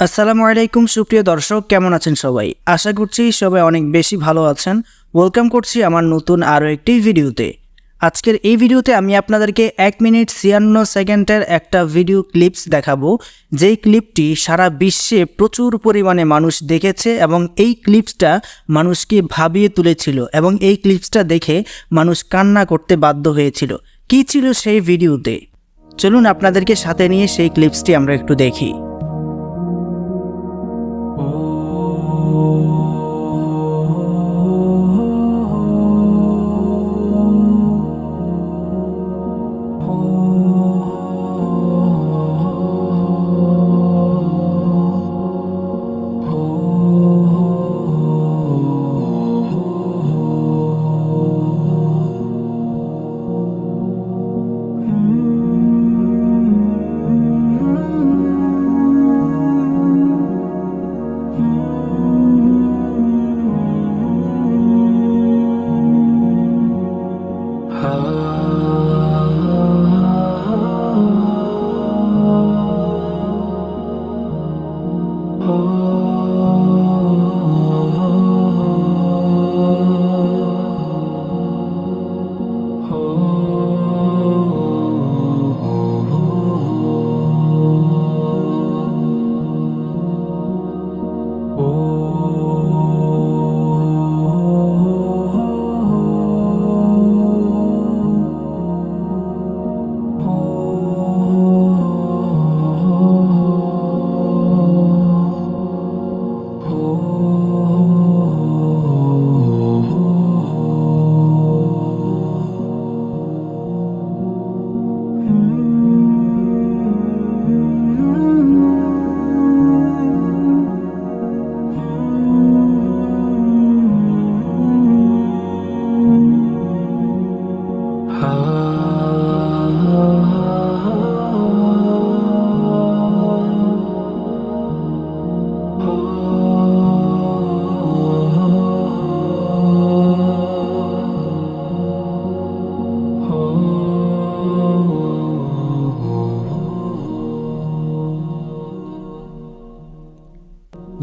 আসসালামু আলাইকুম সুপ্রিয় দর্শক, কেমন আছেন সবাই? আশা করছি সবাই অনেক বেশি ভালো আছেন। ওয়েলকাম করছি আমার নতুন আরও একটি ভিডিওতে। আজকের এই ভিডিওতে আমি আপনাদেরকে 1 মিনিট 56 সেকেন্ডের একটা ভিডিও ক্লিপস দেখাবো, যেই ক্লিপটি সারা বিশ্বে প্রচুর পরিমাণে মানুষ দেখেছে এবং এই ক্লিপসটা মানুষকে ভাবিয়ে তুলেছিল এবং এই ক্লিপসটা দেখে মানুষ কান্না করতে বাধ্য হয়েছিল। কী ছিল সেই ভিডিওতে? চলুন আপনাদেরকে সাথে নিয়ে সেই ক্লিপসটি আমরা একটু দেখি।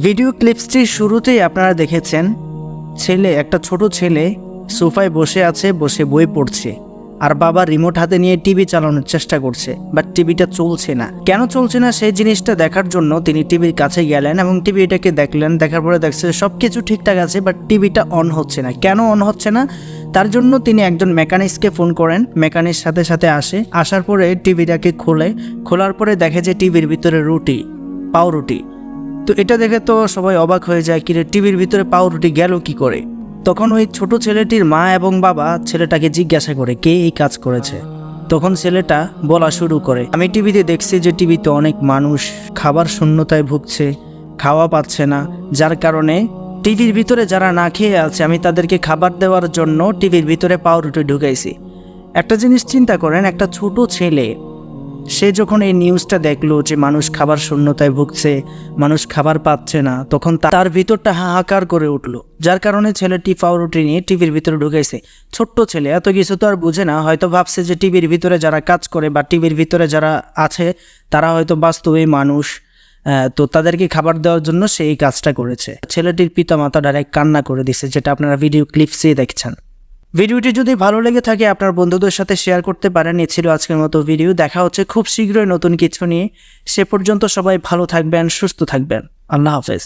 ভিডিও ক্লিপসটির শুরুতেই আপনারা দেখেছেন একটা ছোট ছেলে সোফায় বসে আছে, বসে বই পড়ছে, আর বাবা রিমোট হাতে নিয়ে টিভি চালানোর চেষ্টা করছে, বাট টিভিটা চলছে না। কেন চলছে না সেই জিনিসটা দেখার জন্য তিনি টিভির কাছে গেলেন এবং টিভিটাকে দেখলেন। দেখার পরে দেখছে সব কিছু ঠিকঠাক আছে, বাট টিভিটা অন হচ্ছে না। কেন অন হচ্ছে না তার জন্য তিনি একজন মেকানিক্সকে ফোন করেন। মেকানিক সাথে সাথে আসার পরে টিভিটাকে খোলার পরে দেখে যে টিভির ভিতরে পাউরুটি। তো এটা দেখে তো সবাই অবাক হয়ে যায়, কিরে টিভির ভিতরে পাউরুটি গেল কি করে? তখন ওই ছোট ছেলেটির মা এবং বাবা ছেলেটাকে জিজ্ঞাসা করে কে এই কাজ করেছে। তখন ছেলেটা বলা শুরু করে, আমি টিভিতে দেখছি যে টিভিতে অনেক মানুষ খাবার শূন্যতায় ভুগছে, খাওয়া পাচ্ছে না, যার কারণে টিভির ভিতরে যারা না খেয়ে আছে আমি তাদেরকে খাবার দেওয়ার জন্য টিভির ভিতরে পাউরুটি ঢুকাইছি। একটা জিনিস চিন্তা করেন, একটা ছোট ছেলে সে যখন এই নিউজটা দেখলো যে মানুষ খাবার শূন্যতায় ভুগছে, মানুষ খাবার পাচ্ছে না, তখন তার ভিতরটা হাহাকার করে উঠলো। যার কারণে ছেলেটি পাউরুটি নিয়ে টিভির ভিতরে ঢুকাইছে। ছোট্ট ছেলে এত কিছু তো আর বুঝে না, হয়তো ভাবছে যে টিভির ভিতরে যারা কাজ করে বা টিভির ভিতরে যারা আছে তারা হয়তো বাস্তবে মানুষ, তো তাদেরকে খাবার দেওয়ার জন্য সে এই কাজটা করেছে। ছেলেটির পিতামাতা ডাইরেক্ট কান্না করে দিছে, যেটা আপনারা ভিডিও ক্লিপসে দেখছেন। ভিডিওটি যদি ভালো লেগে থাকে আপনার বন্ধুদের সাথে শেয়ার করতে পারেন। এ ছিল আজকের মতো ভিডিও। দেখা হচ্ছে খুব শীঘ্রই নতুন কিছু নিয়ে। সে পর্যন্ত সবাই ভালো থাকবেন, সুস্থ থাকবেন। আল্লাহ হাফেজ।